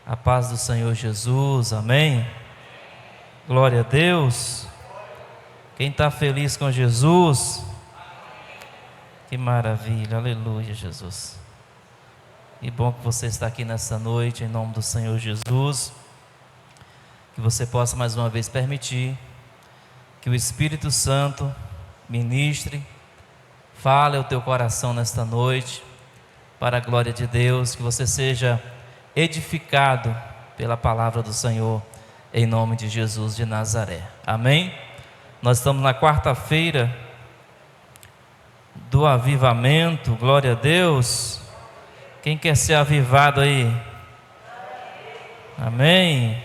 A paz do Senhor Jesus, amém? Glória a Deus. Quem está feliz com Jesus? Que maravilha, aleluia, Jesus. Que bom que você está aqui nessa noite, em nome do Senhor Jesus. Que você possa mais uma vez permitir que o Espírito Santo ministre, fale ao teu coração nesta noite, para a glória de Deus, que você seja edificado pela palavra do Senhor, em nome de Jesus de Nazaré, amém? Nós estamos na quarta-feira do avivamento, glória a Deus. Quem quer ser avivado aí? Amém?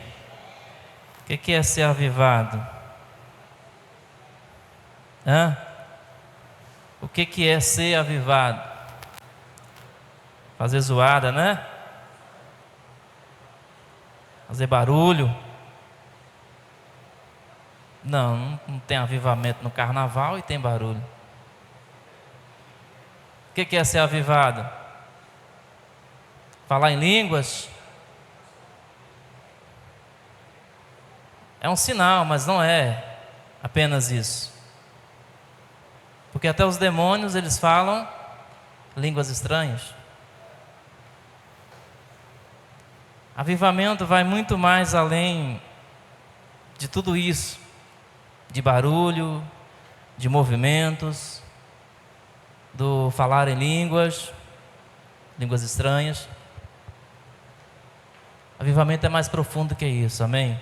O que é ser avivado? O que é ser avivado? Fazer zoada, né? Fazer barulho. Não tem avivamento no carnaval e tem barulho. O que é ser avivado? Falar em línguas? É um sinal, mas não é apenas isso. Porque até os demônios, eles falam línguas estranhas. Avivamento vai muito mais além de tudo isso, de barulho, de movimentos, do falar em línguas estranhas. Avivamento é mais profundo que isso, amém?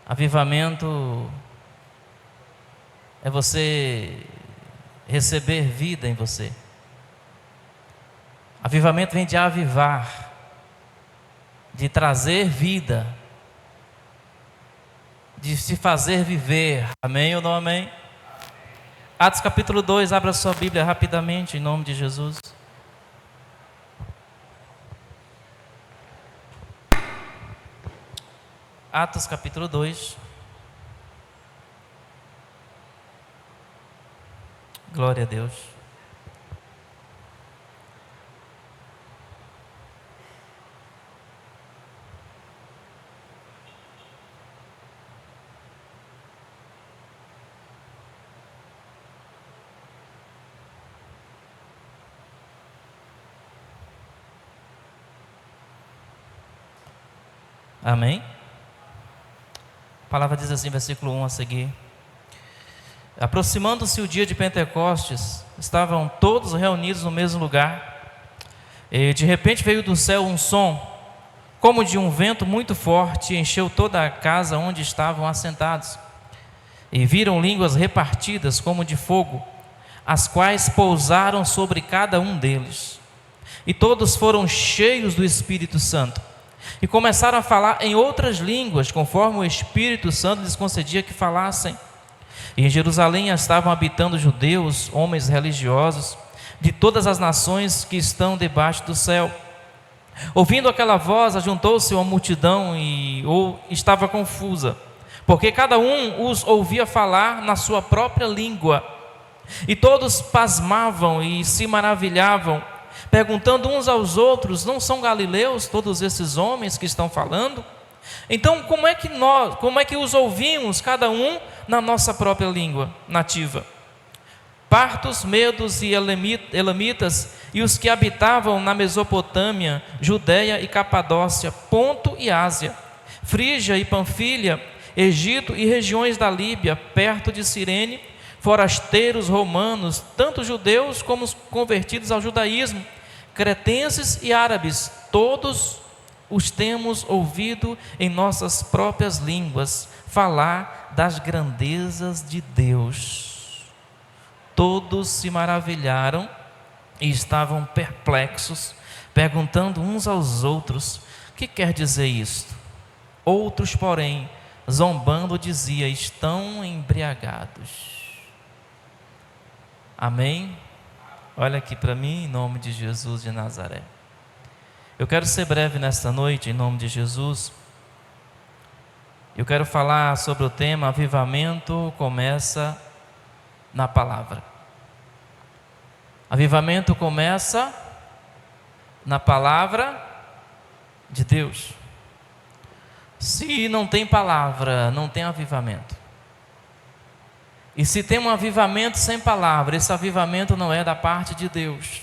Avivamento é você receber vida em você. Avivamento vem de avivar, de trazer vida, de se fazer viver, amém ou não amém? Atos capítulo 2, abra sua Bíblia rapidamente, em nome de Jesus. Atos capítulo 2. Glória a Deus. Amém? A palavra diz assim, versículo 1 a seguir: aproximando-se o dia de Pentecostes, estavam todos reunidos no mesmo lugar, e de repente veio do céu um som, como de um vento muito forte, e encheu toda a casa onde estavam assentados. E viram línguas repartidas como de fogo, as quais pousaram sobre cada um deles. E todos foram cheios do Espírito Santo, e começaram a falar em outras línguas, conforme o Espírito Santo lhes concedia que falassem. E em Jerusalém estavam habitando judeus, homens religiosos, de todas as nações que estão debaixo do céu. Ouvindo aquela voz, ajuntou-se uma multidão ou estava confusa, porque cada um os ouvia falar na sua própria língua. E todos pasmavam e se maravilhavam, perguntando uns aos outros: não são galileus todos esses homens que estão falando? Então como é que os ouvimos, cada um na nossa própria língua nativa? Partos, medos e elamitas, e os que habitavam na Mesopotâmia, Judéia e Capadócia, Ponto e Ásia, Frígia e Panfilha, Egito e regiões da Líbia, perto de Cirene, forasteiros romanos, tanto judeus como os convertidos ao judaísmo, cretenses e árabes, todos os temos ouvido em nossas próprias línguas falar das grandezas de Deus. Todos se maravilharam e estavam perplexos, perguntando uns aos outros: que quer dizer isto? Outros, porém, zombando, diziam: estão embriagados. Amém? Olha aqui para mim, em nome de Jesus de Nazaré. Eu quero ser breve nesta noite, em nome de Jesus. Eu quero falar sobre o tema: avivamento começa na palavra. Avivamento começa na palavra de Deus. Se não tem palavra, não tem avivamento. E se tem um avivamento sem palavra, esse avivamento não é da parte de Deus.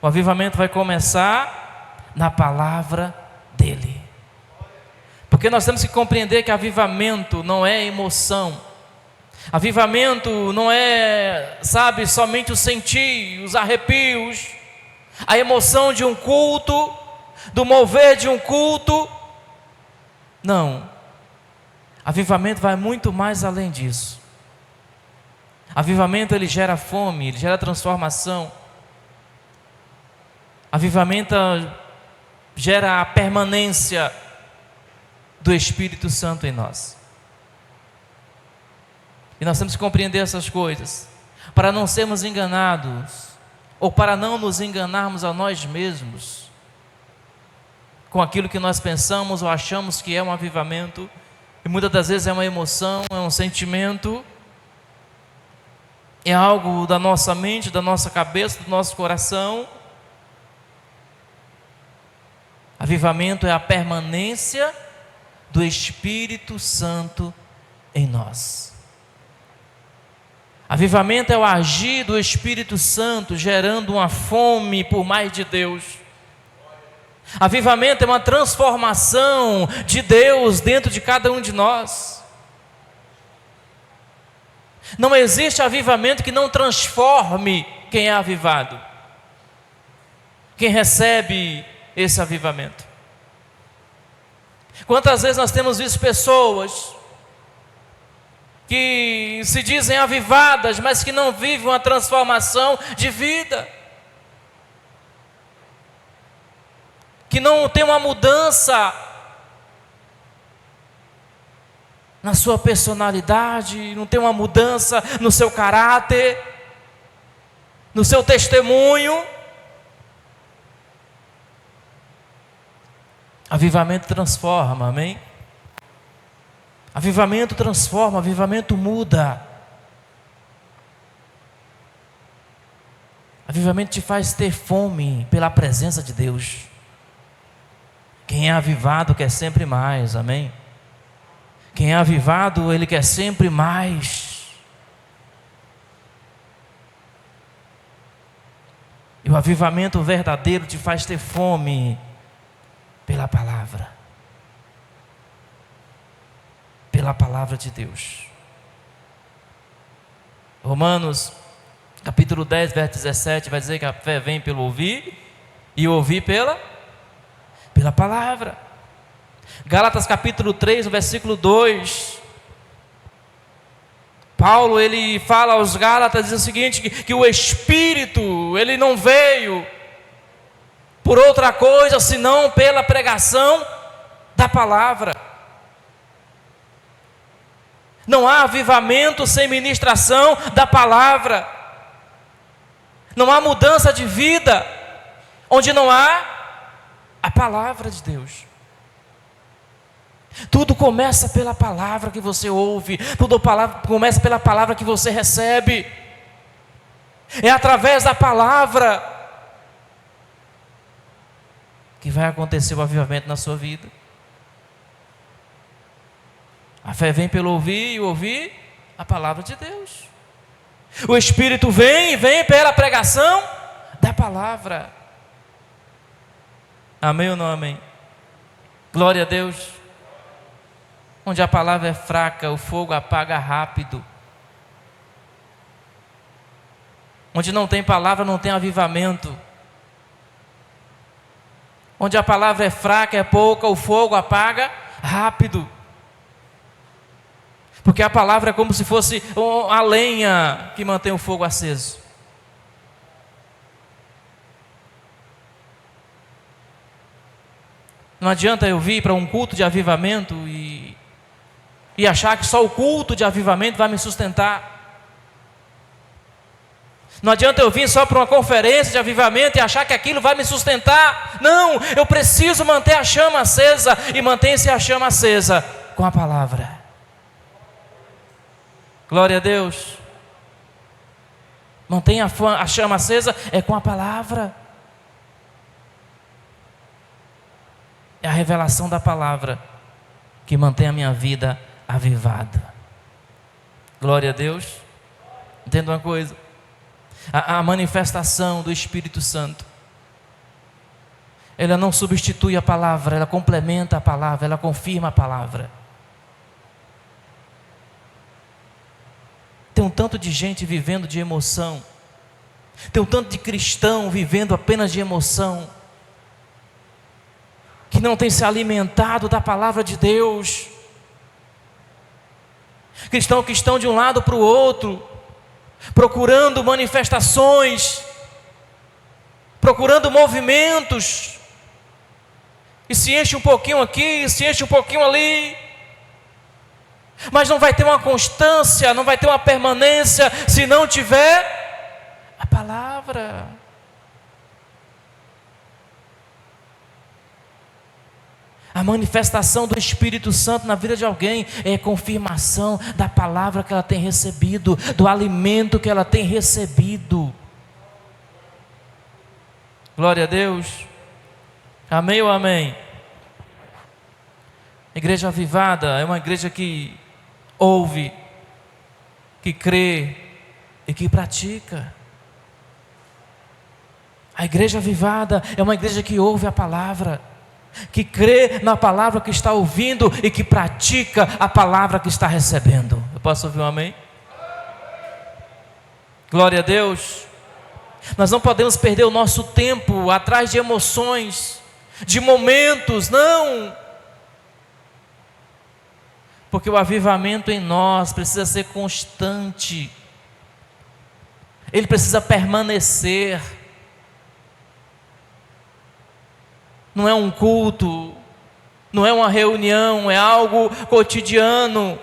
O avivamento vai começar na palavra dele. Porque nós temos que compreender que avivamento não é emoção. Avivamento não é, sabe, somente o sentir, os arrepios, a emoção de um culto, do mover de um culto. Não. Avivamento vai muito mais além disso. Avivamento, ele gera fome, ele gera transformação. Avivamento gera a permanência do Espírito Santo em nós. E nós temos que compreender essas coisas, para não sermos enganados, ou para não nos enganarmos a nós mesmos, com aquilo que nós pensamos ou achamos que é um avivamento, e muitas das vezes é uma emoção, é um sentimento, é algo da nossa mente, da nossa cabeça, do nosso coração. Avivamento é a permanência do Espírito Santo em nós. Avivamento é o agir do Espírito Santo, gerando uma fome por mais de Deus. Avivamento é uma transformação de Deus dentro de cada um de nós. Não existe avivamento que não transforme quem é avivado, quem recebe esse avivamento. Quantas vezes nós temos visto pessoas que se dizem avivadas, mas que não vivem uma transformação de vida, que não tem uma mudança na sua personalidade, não tem uma mudança no seu caráter, no seu testemunho. Avivamento transforma, amém? Avivamento transforma, avivamento muda. Avivamento te faz ter fome pela presença de Deus. Quem é avivado quer sempre mais, amém? Quem é avivado, ele quer sempre mais. E o avivamento verdadeiro te faz ter fome pela palavra. Pela palavra de Deus. Romanos, capítulo 10, verso 17, vai dizer que a fé vem pelo ouvir, e ouvir pela palavra. Gálatas capítulo 3, no versículo 2, Paulo, ele fala aos Gálatas, diz o seguinte, que o Espírito, ele não veio por outra coisa, senão pela pregação da palavra. Não há avivamento sem ministração da palavra. Não há mudança de vida onde não há a palavra de Deus. Tudo começa pela palavra que você ouve, tudo começa pela palavra que você recebe. É através da palavra que vai acontecer o avivamento na sua vida. A fé vem pelo ouvir, e ouvir a palavra de Deus. O Espírito vem pela pregação da palavra. Amém ou não amém? Glória a Deus. Onde a palavra é fraca, o fogo apaga rápido. Onde não tem palavra, não tem avivamento. Onde a palavra é fraca, é pouca, o fogo apaga rápido. Porque a palavra é como se fosse a lenha que mantém o fogo aceso. Não adianta eu vir para um culto de avivamento e achar que só o culto de avivamento vai me sustentar. Não adianta eu vir só para uma conferência de avivamento e achar que aquilo vai me sustentar. Não, eu preciso manter a chama acesa, e mantém-se a chama acesa com a palavra. Glória a Deus. Mantenha a chama acesa é com a palavra. É a revelação da palavra que mantém a minha vida avivada. Glória a Deus. Entenda uma coisa: a manifestação do Espírito Santo, ela não substitui a palavra, ela complementa a palavra, ela confirma a palavra. Tem um tanto de gente vivendo de emoção, tem um tanto de cristão vivendo apenas de emoção, que não tem se alimentado da palavra de Deus. Cristãos que estão de um lado para o outro, procurando manifestações, procurando movimentos, e se enche um pouquinho aqui, se enche um pouquinho ali, mas não vai ter uma constância, não vai ter uma permanência, se não tiver a palavra. A manifestação do Espírito Santo na vida de alguém é confirmação da palavra que ela tem recebido, do alimento que ela tem recebido. Glória a Deus. Amém ou amém? Igreja avivada é uma igreja que ouve, que crê e que pratica. A igreja avivada é uma igreja que ouve a palavra, que crê na palavra que está ouvindo e que pratica a palavra que está recebendo. Eu posso ouvir um amém? Glória a Deus. Nós não podemos perder o nosso tempo atrás de emoções, de momentos, não. Porque o avivamento em nós precisa ser constante, ele precisa permanecer. Não é um culto, não é uma reunião, é algo cotidiano.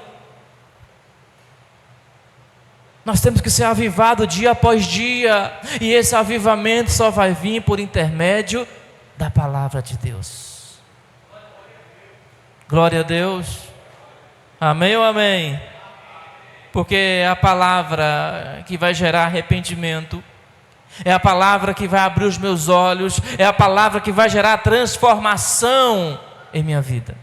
Nós temos que ser avivados dia após dia, e esse avivamento só vai vir por intermédio da palavra de Deus. Glória a Deus. Amém ou amém? Porque é a palavra que vai gerar arrependimento, é a palavra que vai abrir os meus olhos, é a palavra que vai gerar transformação em minha vida.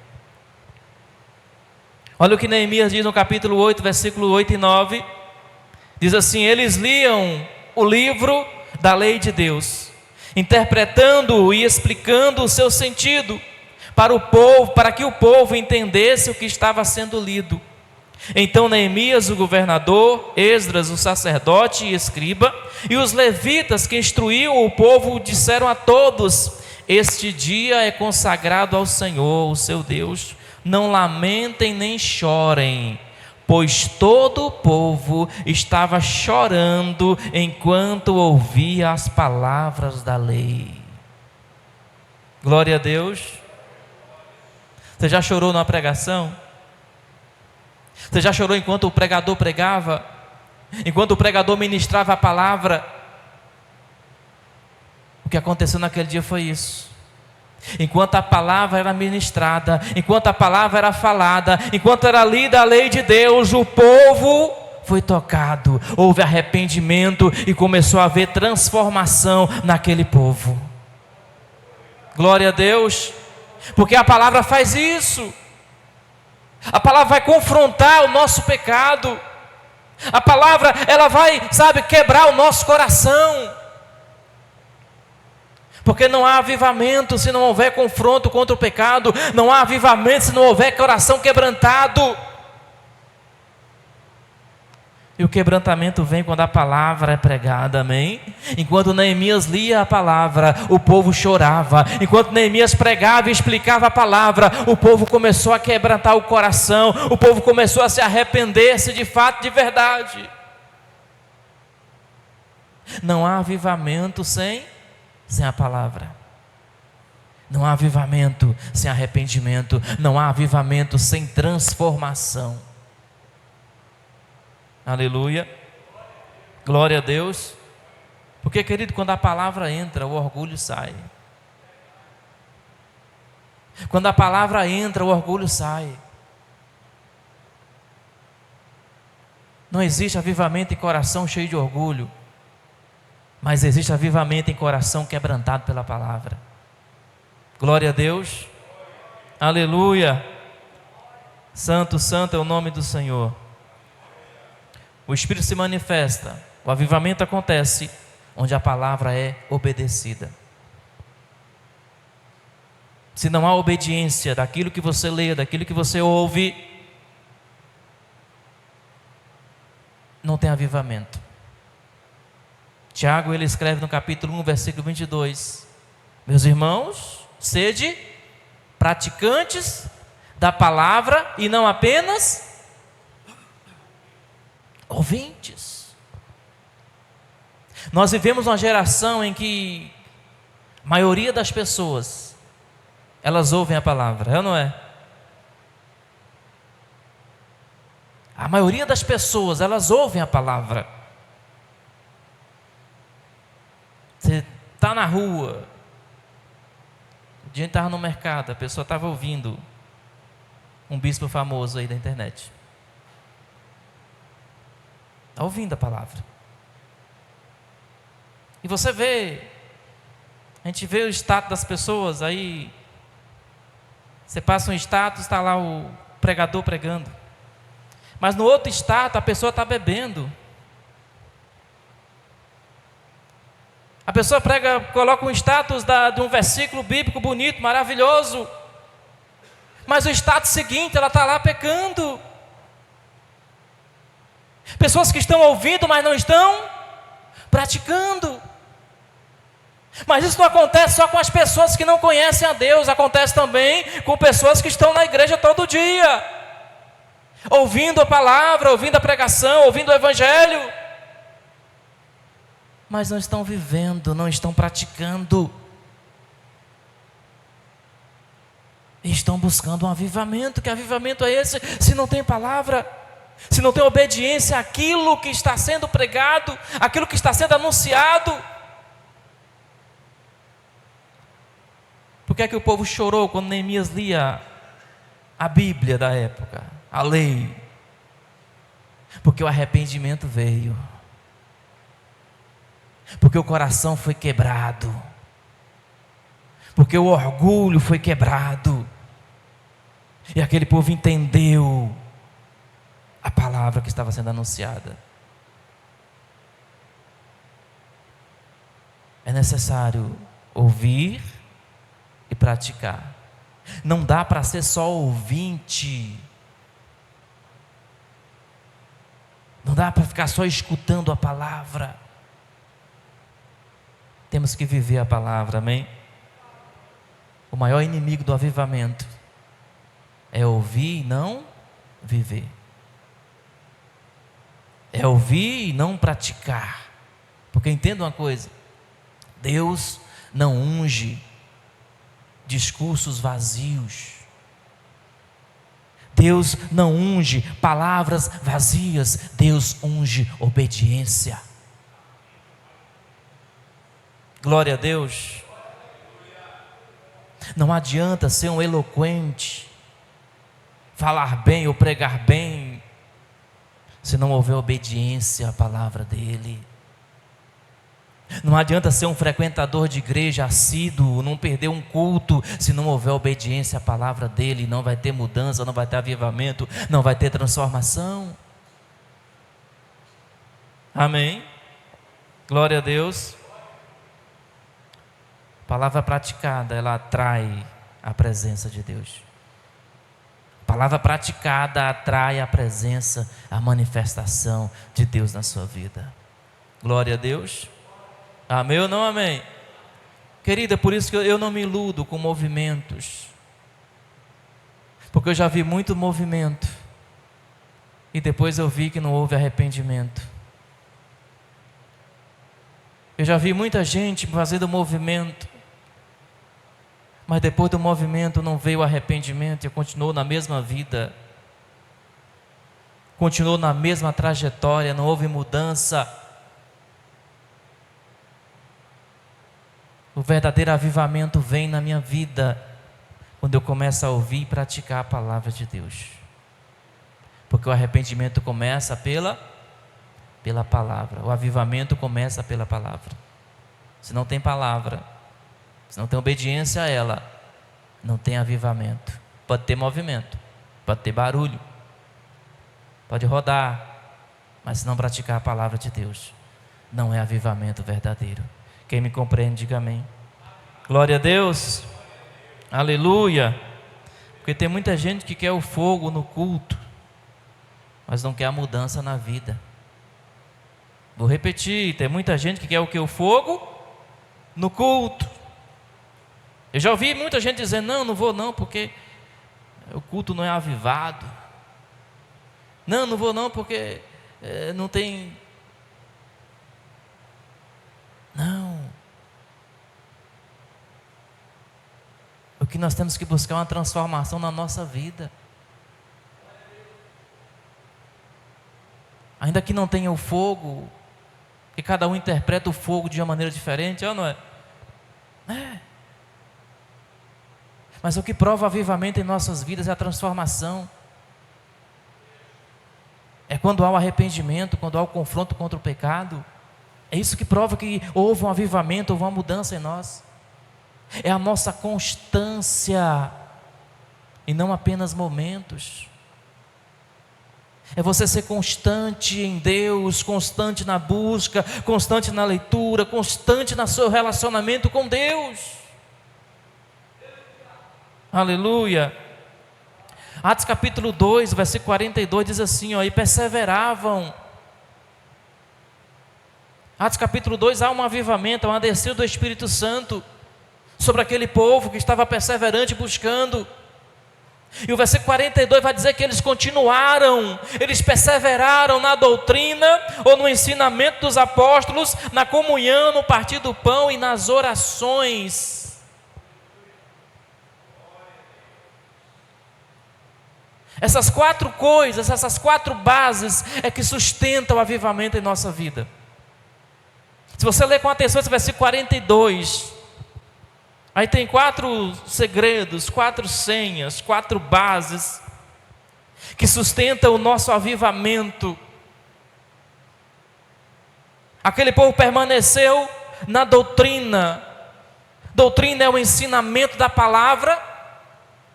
Olha o que Neemias diz no capítulo 8, versículo 8 e 9. Diz assim: eles liam o livro da lei de Deus, interpretando e explicando o seu sentido para o povo, para que o povo entendesse o que estava sendo lido. Então Neemias, o governador, Esdras, o sacerdote e escriba, e os levitas que instruíam o povo, disseram a todos: este dia é consagrado ao Senhor, o seu Deus. Não lamentem nem chorem, pois todo o povo estava chorando enquanto ouvia as palavras da lei. Glória a Deus. Você já chorou numa pregação? Você já chorou enquanto o pregador pregava? Enquanto o pregador ministrava a palavra? O que aconteceu naquele dia foi isso. Enquanto a palavra era ministrada, enquanto a palavra era falada, enquanto era lida a lei de Deus, o povo foi tocado, houve arrependimento e começou a haver transformação naquele povo. Glória a Deus, porque a palavra faz isso. A palavra vai confrontar o nosso pecado. A palavra, ela vai, quebrar o nosso coração. Porque não há avivamento se não houver confronto contra o pecado. Não há avivamento se não houver coração quebrantado. E o quebrantamento vem quando a palavra é pregada, amém? Enquanto Neemias lia a palavra, o povo chorava. Enquanto Neemias pregava e explicava a palavra, o povo começou a quebrantar o coração. O povo começou a se arrepender-se de fato, de verdade. Não há avivamento sem a palavra. Não há avivamento sem arrependimento. Não há avivamento sem transformação. Aleluia, glória a Deus. Porque, querido, quando a palavra entra, o orgulho sai. Quando a palavra entra, o orgulho sai. Não existe avivamento em coração cheio de orgulho, mas existe avivamento em coração quebrantado pela palavra. Glória a Deus. Aleluia. Santo, santo é o nome do Senhor. O Espírito se manifesta, o avivamento acontece onde a palavra é obedecida. Se não há obediência daquilo que você lê, daquilo que você ouve, não tem avivamento. Tiago, ele escreve no capítulo 1, versículo 22: meus irmãos, sede praticantes da palavra e não apenas ouvintes. Nós vivemos uma geração em que a maioria das pessoas, elas ouvem a palavra, é ou não é? A maioria das pessoas, elas ouvem a palavra. Você está na rua, o dia estava no mercado, a pessoa estava ouvindo um bispo famoso aí da internet. Está ouvindo a palavra. E você vê, a gente vê o status das pessoas, aí você passa um status, está lá o pregador pregando. Mas no outro status a pessoa está bebendo. A pessoa prega, coloca um status de um versículo bíblico bonito, maravilhoso. Mas o status seguinte, ela está lá pecando. Pessoas que estão ouvindo, mas não estão praticando. Mas isso não acontece só com as pessoas que não conhecem a Deus, acontece também com pessoas que estão na igreja todo dia, ouvindo a palavra, ouvindo a pregação, ouvindo o evangelho, mas não estão vivendo, não estão praticando, e estão buscando um avivamento. Que avivamento é esse se não tem palavra? Se não tem obediência àquilo que está sendo pregado, àquilo que está sendo anunciado? Por que é que o povo chorou quando Neemias lia a Bíblia da época, a lei? Porque o arrependimento veio, porque o coração foi quebrado, porque o orgulho foi quebrado, e aquele povo entendeu a palavra que estava sendo anunciada. É necessário ouvir e praticar. Não dá para ser só ouvinte. Não dá para ficar só escutando a palavra. Temos que viver a palavra, amém? O maior inimigo do avivamento é ouvir e não viver. É ouvir e não praticar. Porque entenda uma coisa: Deus não unge discursos vazios. Deus não unge palavras vazias. Deus unge obediência. Glória a Deus. Não adianta ser um eloquente, falar bem ou pregar bem, se não houver obediência à palavra dele. Não adianta ser um frequentador de igreja assíduo, não perder um culto, se não houver obediência à palavra dele. Não vai ter mudança, não vai ter avivamento, não vai ter transformação. Amém? Glória a Deus. A palavra praticada, ela atrai a presença de Deus. A palavra praticada atrai a presença, a manifestação de Deus na sua vida. Glória a Deus. Amém ou não amém? Querida, por isso que eu não me iludo com movimentos, porque eu já vi muito movimento e depois eu vi que não houve arrependimento. Eu já vi muita gente fazendo movimento, mas depois do movimento não veio arrependimento e continuou na mesma vida, continuou na mesma trajetória, não houve mudança. O verdadeiro avivamento vem na minha vida quando eu começo a ouvir e praticar a palavra de Deus. Porque o arrependimento começa pela palavra. O avivamento começa pela palavra. Se não tem palavra, se não tem obediência a ela, não tem avivamento. Pode ter movimento, pode ter barulho, pode rodar, mas se não praticar a palavra de Deus, não é avivamento verdadeiro. Quem me compreende, diga amém. Glória a Deus, aleluia. Porque tem muita gente que quer o fogo no culto, mas não quer a mudança na vida. Vou repetir, tem muita gente que quer o que? O fogo no culto. Eu já ouvi muita gente dizendo, não vou não, porque o culto não é avivado. Não vou não, porque não tem... Não. O que nós temos que buscar é uma transformação na nossa vida. Ainda que não tenha o fogo, que cada um interpreta o fogo de uma maneira diferente, não é? Mas o que prova avivamento em nossas vidas é a transformação. É quando há o arrependimento, quando há o confronto contra o pecado. É isso que prova que houve um avivamento, houve uma mudança em nós. É a nossa constância, e não apenas momentos. É você ser constante em Deus, constante na busca, constante na leitura, constante no seu relacionamento com Deus. Aleluia. Atos capítulo 2, versículo 42 diz assim, e perseveravam. Atos capítulo 2, há um avivamento, há uma descida do Espírito Santo sobre aquele povo que estava perseverante buscando. E o versículo 42 vai dizer que eles continuaram, eles perseveraram na doutrina ou no ensinamento dos apóstolos, na comunhão, no partir do pão e nas orações. Essas 4 coisas, essas 4 bases é que sustentam o avivamento em nossa vida. Se você ler com atenção esse versículo 42, aí tem 4 segredos, 4 senhas, 4 bases que sustentam o nosso avivamento. Aquele povo permaneceu na doutrina. Doutrina é o ensinamento da palavra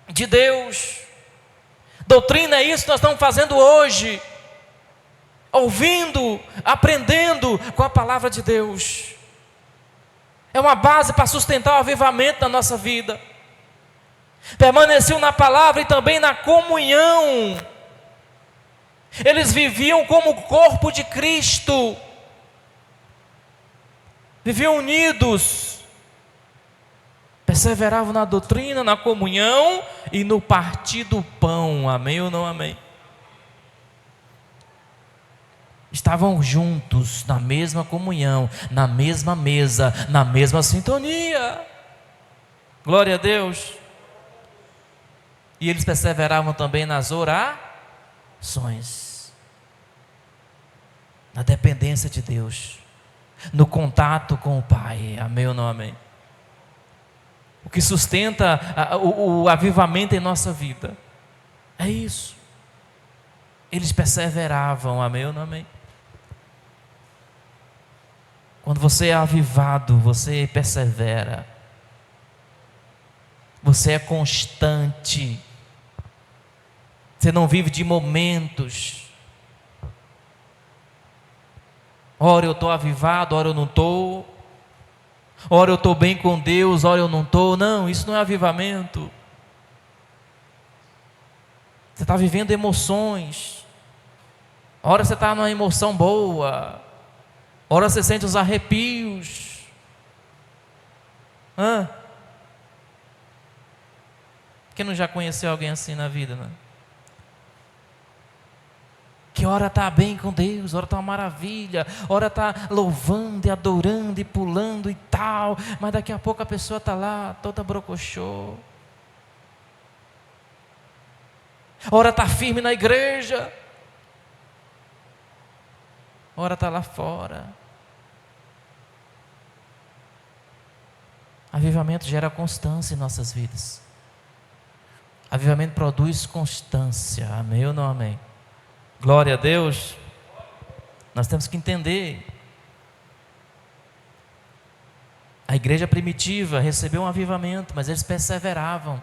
de Deus. Doutrina é isso que nós estamos fazendo hoje, ouvindo, aprendendo com a palavra de Deus. É uma base para sustentar o avivamento na nossa vida. Permaneciam na palavra e também na comunhão. Eles viviam como o corpo de Cristo. Viviam unidos. Perseveravam na doutrina, na comunhão e no partir do pão. Amém ou não amém? Estavam juntos na mesma comunhão, na mesma mesa, na mesma sintonia. Glória a Deus. E eles perseveravam também nas orações, na dependência de Deus, no contato com o Pai. Amém ou não amém? O que sustenta o avivamento em nossa vida é isso. Eles perseveravam. Amém ou não amém? Quando você é avivado, você persevera. Você é constante. Você não vive de momentos. Ora eu estou avivado, ora eu não estou. Ora eu estou bem com Deus, ora eu não estou. Não, isso não é avivamento. Você está vivendo emoções. Ora você está numa emoção boa. Ora você sente os arrepios. Quem não já conheceu alguém assim na vida, né? Que ora está bem com Deus, ora está uma maravilha, ora está louvando e adorando e pulando e tal, mas daqui a pouco a pessoa está lá toda brocochô. Ora está firme na igreja, ora está lá fora. Avivamento gera constância em nossas vidas. Avivamento produz constância. Amém ou não amém? Glória a Deus. Nós temos que entender. A igreja primitiva recebeu um avivamento, mas eles perseveravam.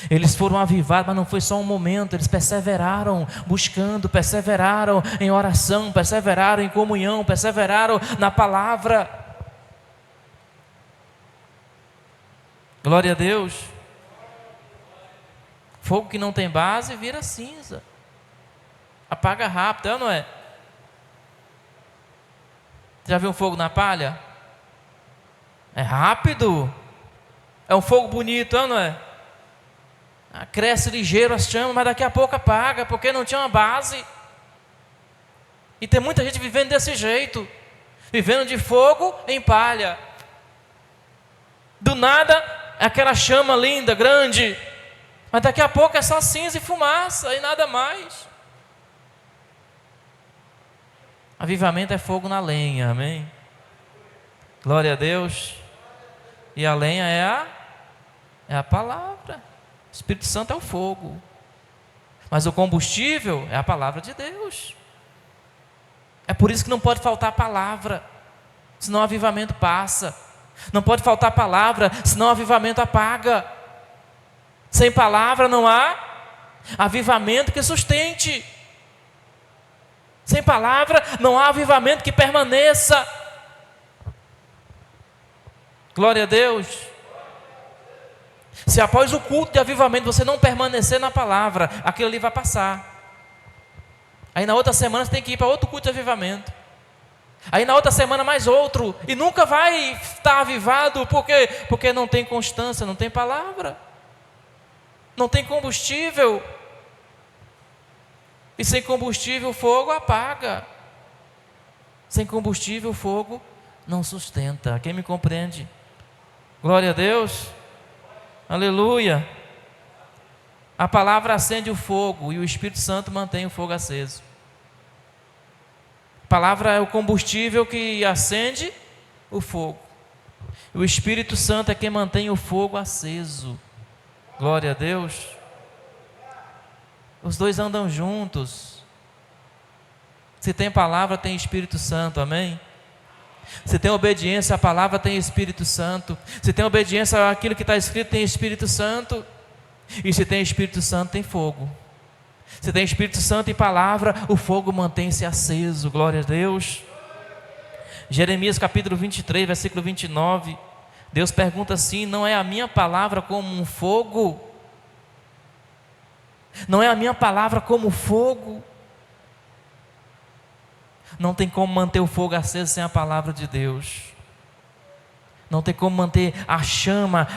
Eles foram avivados, mas não foi só um momento, eles perseveraram buscando, perseveraram em oração, perseveraram em comunhão, perseveraram na palavra. Glória a Deus. Fogo que não tem base vira cinza, apaga rápido, é ou não é? Já viu um fogo na palha? É rápido. É um fogo bonito, é ou não é? Cresce ligeiro as chamas, mas daqui a pouco apaga, porque não tinha uma base. E tem muita gente vivendo desse jeito, vivendo de fogo em palha. Do nada, aquela chama linda, grande, mas daqui a pouco é só cinza e fumaça e nada mais. Avivamento é fogo na lenha, amém? Glória a Deus. E a lenha é a palavra. O Espírito Santo é o fogo, mas o combustível é a palavra de Deus. É por isso que não pode faltar a palavra, senão o avivamento passa. Não pode faltar a palavra, senão o avivamento apaga. Sem palavra não há avivamento que sustente. Sem palavra não há avivamento que permaneça. Glória a Deus. Se após o culto de avivamento você não permanecer na palavra, aquilo ali vai passar. Aí na outra semana você tem que ir para outro culto de avivamento. Aí na outra semana mais outro. E nunca vai estar avivado. Por quê? Porque não tem constância, não tem palavra. Não tem combustível. E sem combustível o fogo apaga. Sem combustível o fogo não sustenta. Quem me compreende? Glória a Deus. Aleluia. A palavra acende o fogo e o Espírito Santo mantém o fogo aceso. A palavra é o combustível que acende o fogo. E o Espírito Santo é quem mantém o fogo aceso. Glória a Deus. Os dois andam juntos. Se tem palavra, tem Espírito Santo, amém? Se tem obediência à palavra, tem Espírito Santo. Se tem obediência àquilo que está escrito, tem Espírito Santo. E se tem Espírito Santo, tem fogo. Se tem Espírito Santo e palavra, o fogo mantém-se aceso. Glória a Deus. Jeremias capítulo 23, versículo 29. Deus pergunta assim: não é a minha palavra como um fogo? Não é a minha palavra como fogo? Não tem como manter o fogo aceso sem a palavra de Deus. Não tem como manter a chama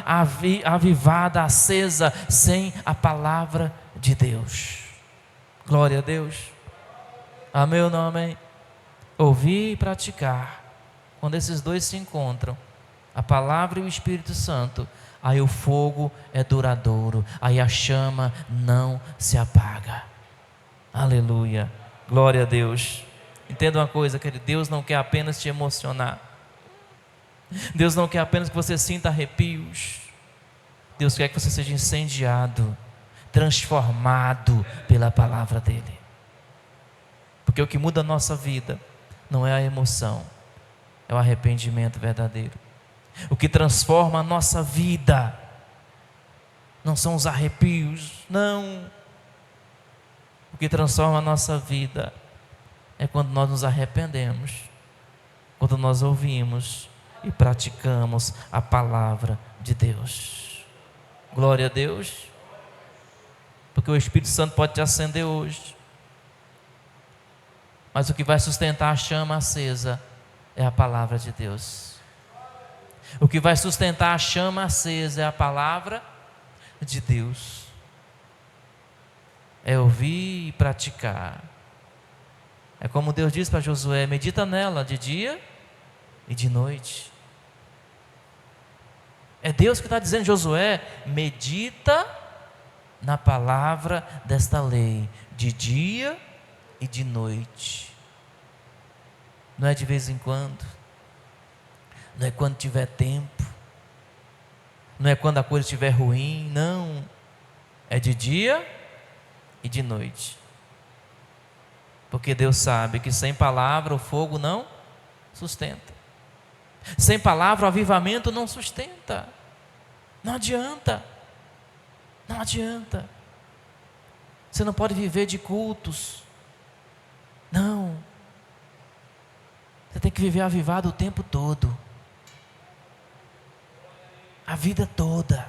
avivada, acesa, sem a palavra de Deus. Glória a Deus. Amém ou não amém? Ouvir e praticar. Quando esses dois se encontram, a palavra e o Espírito Santo, aí o fogo é duradouro, aí a chama não se apaga. Aleluia. Glória a Deus. Entenda uma coisa, querido, Deus não quer apenas te emocionar. Deus não quer apenas que você sinta arrepios. Deus quer que você seja incendiado, transformado pela palavra dEle. Porque o que muda a nossa vida não é a emoção, é o arrependimento verdadeiro. O que transforma a nossa vida não são os arrepios, não. O que transforma a nossa vida é quando nós nos arrependemos, quando nós ouvimos e praticamos a palavra de Deus. Glória a Deus. Porque o Espírito Santo pode te acender hoje, mas o que vai sustentar a chama acesa é a palavra de Deus. O que vai sustentar a chama acesa é a palavra de Deus. É ouvir e praticar. É como Deus diz para Josué: medita nela de dia e de noite. É Deus que está dizendo: Josué, medita na palavra desta lei, de dia e de noite. Não é de vez em quando, não é quando tiver tempo, não é quando a coisa estiver ruim, não. É de dia e de noite. Porque Deus sabe que sem palavra o fogo não sustenta. Sem palavra o avivamento não sustenta. Não adianta. Não adianta. Você não pode viver de cultos. Não. Você tem que viver avivado o tempo todo. A vida toda.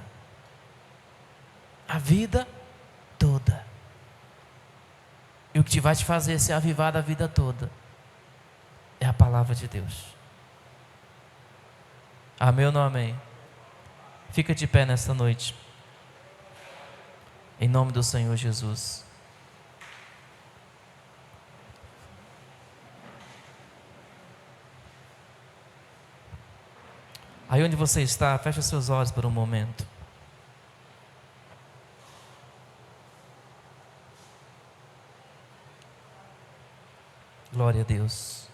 A vida toda. E o que vai te fazer ser avivado a vida toda é a palavra de Deus. Amém ou não amém? Fica de pé nesta noite. Em nome do Senhor Jesus. Aí onde você está, feche os seus olhos por um momento. Glória a Deus.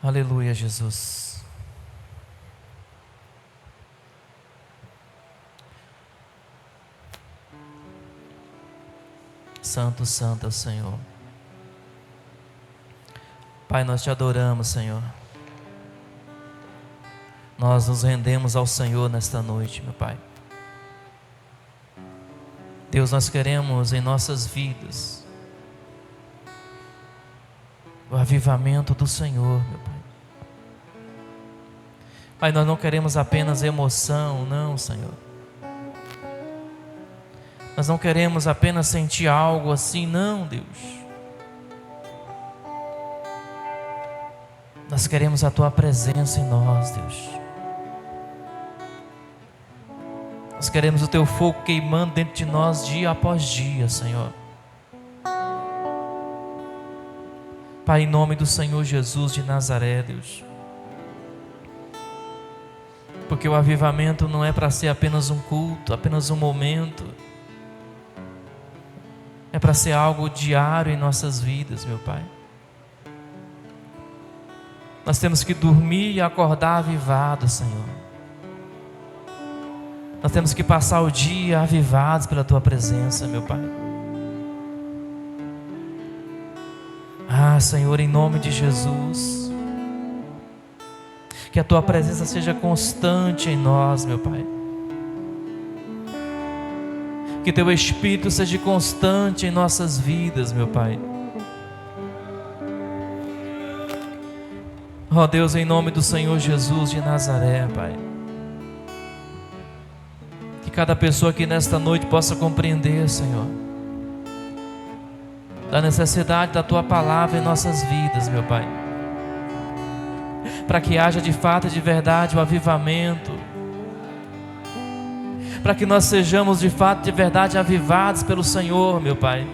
Aleluia, Jesus. Santo, santo é o Senhor. Pai, nós te adoramos, Senhor. Nós nos rendemos ao Senhor nesta noite, meu Pai. Deus, nós queremos em nossas vidas o avivamento do Senhor, meu Pai. Pai, nós não queremos apenas emoção, não, Senhor. Nós não queremos apenas sentir algo assim, não, Deus. Nós queremos a Tua presença em nós, Deus. Nós queremos o Teu fogo queimando dentro de nós dia após dia, Senhor. Pai, em nome do Senhor Jesus de Nazaré, Deus. Porque o avivamento não é para ser apenas um culto, apenas um momento. É para ser algo diário em nossas vidas, meu Pai. Nós temos que dormir e acordar avivados, Senhor. Nós temos que passar o dia avivados pela Tua presença, meu Pai. Ah, Senhor, em nome de Jesus, que a Tua presença seja constante em nós, meu Pai. Que Teu Espírito seja constante em nossas vidas, meu Pai. Ó Deus, em nome do Senhor Jesus de Nazaré, Pai. Que cada pessoa aqui nesta noite possa compreender, Senhor, da necessidade da Tua palavra em nossas vidas, meu Pai. Para que haja de fato e de verdade o avivamento. Para que nós sejamos de fato e de verdade avivados pelo Senhor, meu Pai.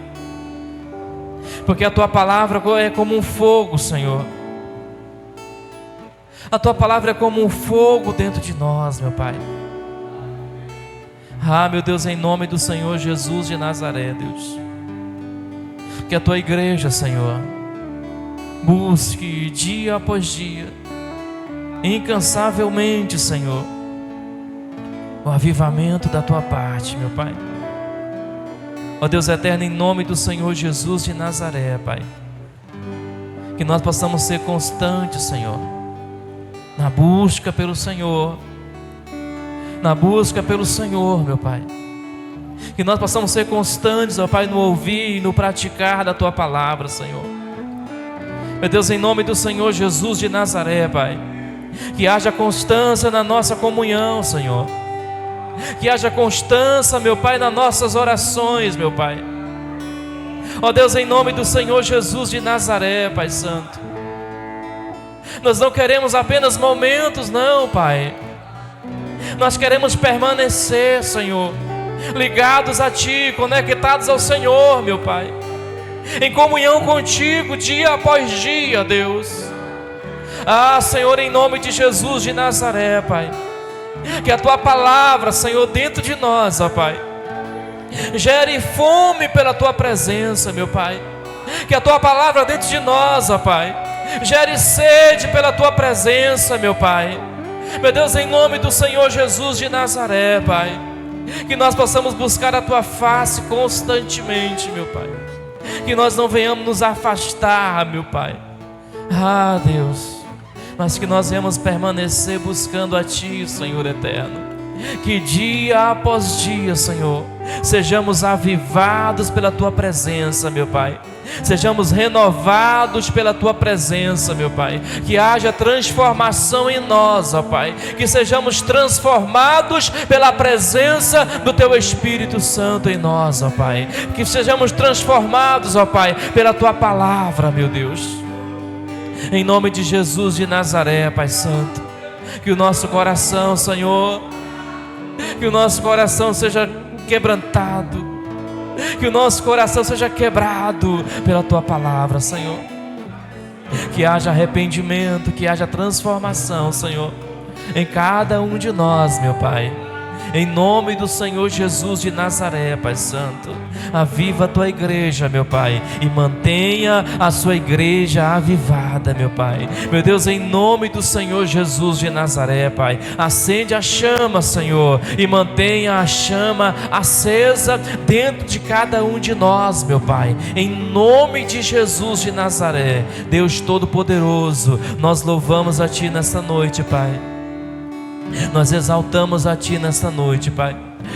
Porque a Tua palavra é como um fogo, Senhor. A Tua palavra é como um fogo dentro de nós, meu Pai. Ah, meu Deus, em nome do Senhor Jesus de Nazaré, Deus. Que a Tua igreja, Senhor, busque dia após dia, incansavelmente, Senhor, o avivamento da Tua parte, meu Pai. Ó Deus eterno, em nome do Senhor Jesus de Nazaré, Pai. Que nós possamos ser constantes, Senhor, na busca pelo Senhor. Na busca pelo Senhor, meu Pai. Que nós possamos ser constantes, ó Pai, no ouvir e no praticar da Tua palavra, Senhor. Meu Deus, em nome do Senhor Jesus de Nazaré, Pai. Que haja constância na nossa comunhão, Senhor. Que haja constância, meu Pai, nas nossas orações, meu Pai. Ó Deus, em nome do Senhor Jesus de Nazaré, Pai Santo. Nós não queremos apenas momentos, não, Pai. Nós queremos permanecer, Senhor, ligados a Ti, conectados ao Senhor, meu Pai, em comunhão contigo dia após dia, Deus. Ah, Senhor, em nome de Jesus de Nazaré, Pai, que a Tua palavra, Senhor, dentro de nós, ó Pai, gere fome pela Tua presença, meu Pai. Que a Tua palavra dentro de nós, ó Pai, gere sede pela Tua presença, meu Pai. Meu Deus, em nome do Senhor Jesus de Nazaré, Pai, que nós possamos buscar a Tua face constantemente, meu Pai. Que nós não venhamos nos afastar, meu Pai. Ah, Deus, mas que nós venhamos permanecer buscando a Ti, Senhor eterno. Que dia após dia, Senhor, sejamos avivados pela Tua presença, meu Pai. Sejamos renovados pela Tua presença, meu Pai. Que haja transformação em nós, ó Pai. Que sejamos transformados pela presença do Teu Espírito Santo em nós, ó Pai. Que sejamos transformados, ó Pai, pela Tua palavra, meu Deus. Em nome de Jesus de Nazaré, Pai Santo. Que o nosso coração, Senhor, que o nosso coração seja quebrantado, que o nosso coração seja quebrado pela Tua palavra, Senhor. Que haja arrependimento, que haja transformação, Senhor, em cada um de nós, meu Pai. Em nome do Senhor Jesus de Nazaré, Pai Santo, aviva a Tua igreja, meu Pai, e mantenha a Sua igreja avivada, meu Pai. Meu Deus, em nome do Senhor Jesus de Nazaré, Pai, acende a chama, Senhor, e mantenha a chama acesa dentro de cada um de nós, meu Pai. Em nome de Jesus de Nazaré, Deus Todo-Poderoso, nós louvamos a Ti nesta noite, Pai. Nós exaltamos a Ti nesta noite, Pai.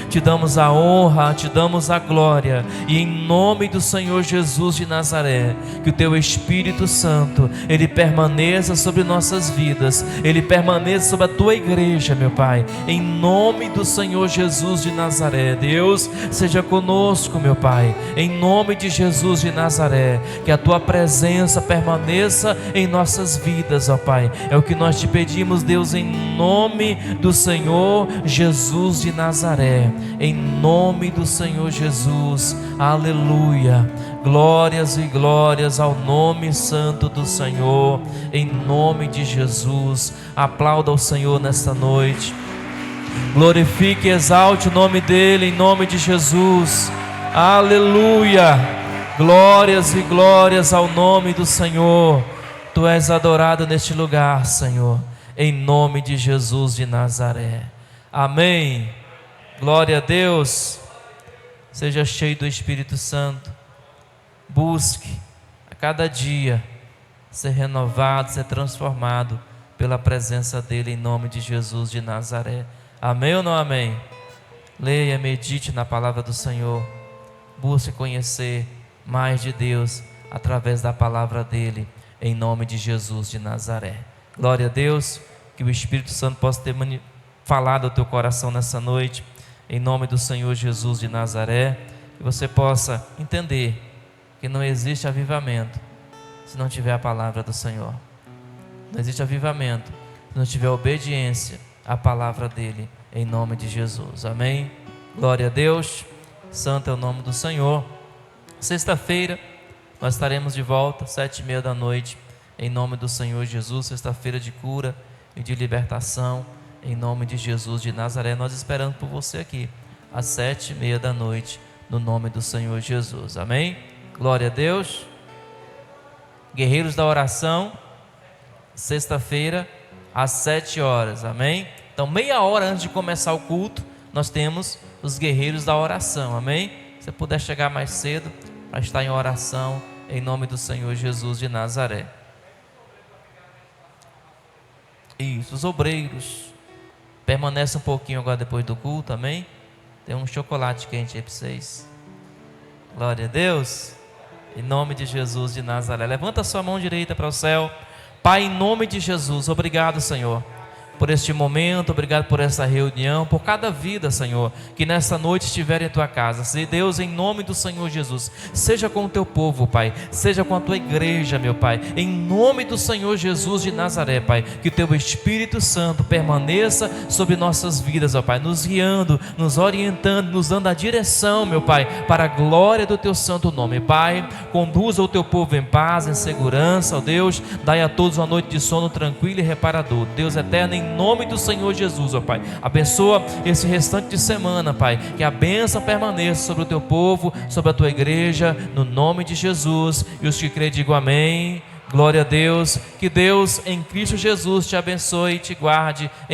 Te damos a honra, Te damos a glória. E em nome do Senhor Jesus de Nazaré, que o Teu Espírito Santo, Ele permaneça sobre nossas vidas, Ele permaneça sobre a Tua igreja, meu Pai. Em nome do Senhor Jesus de Nazaré, Deus, seja conosco, meu Pai. Em nome de Jesus de Nazaré, que a Tua presença permaneça em nossas vidas, ó Pai. É o que nós Te pedimos, Deus, em nome do Senhor Jesus de Nazaré. Em nome do Senhor Jesus, aleluia. Glórias e glórias ao nome santo do Senhor, em nome de Jesus. Aplauda o Senhor nesta noite, glorifique e exalte o nome dEle, em nome de Jesus, aleluia. Glórias e glórias ao nome do Senhor. Tu és adorado neste lugar, Senhor, em nome de Jesus de Nazaré, amém. Glória a Deus. Seja cheio do Espírito Santo. Busque a cada dia ser renovado, ser transformado pela presença dEle, em nome de Jesus de Nazaré. Amém ou não amém? Leia, medite na palavra do Senhor. Busque conhecer mais de Deus através da palavra dEle, em nome de Jesus de Nazaré. Glória a Deus. Que o Espírito Santo possa ter falado ao teu coração nessa noite, em nome do Senhor Jesus de Nazaré. Que você possa entender que não existe avivamento se não tiver a palavra do Senhor. Não existe avivamento se não tiver obediência à palavra dEle, em nome de Jesus, amém? Glória a Deus. Santo é o nome do Senhor. Sexta-feira nós estaremos de volta, 7:30 da noite, em nome do Senhor Jesus. Sexta-feira de cura e de libertação, em nome de Jesus de Nazaré. Nós esperamos por você aqui, às 7:30 da noite, no nome do Senhor Jesus, amém? Glória a Deus. Guerreiros da oração, sexta-feira, às 7 horas, amém? Então, meia hora antes de começar o culto, nós temos os guerreiros da oração, amém? Se você puder chegar mais cedo, para estar em oração, em nome do Senhor Jesus de Nazaré. Isso, os obreiros permanece um pouquinho agora depois do culto, amém? Tem um chocolate quente aí para vocês. Glória a Deus. Em nome de Jesus de Nazaré. Levanta a sua mão direita para o céu. Pai, em nome de Jesus, obrigado, Senhor, por este momento, obrigado por essa reunião, por cada vida, Senhor, que nesta noite estiver em Tua casa. Se Deus, em nome do Senhor Jesus, seja com o Teu povo, Pai, seja com a Tua igreja, meu Pai, em nome do Senhor Jesus de Nazaré, Pai, que o Teu Espírito Santo permaneça sobre nossas vidas, ó Pai, nos guiando, nos orientando, nos dando a direção, meu Pai, para a glória do Teu santo nome. Pai, conduza o Teu povo em paz, em segurança, ó Deus, dai a todos uma noite de sono tranquilo e reparador. Deus eterno, em nome do Senhor Jesus, ó Pai, abençoa esse restante de semana, Pai, que a bênção permaneça sobre o Teu povo, sobre a Tua igreja, no nome de Jesus. E os que creem digam amém. Glória a Deus. Que Deus em Cristo Jesus te abençoe e te guarde em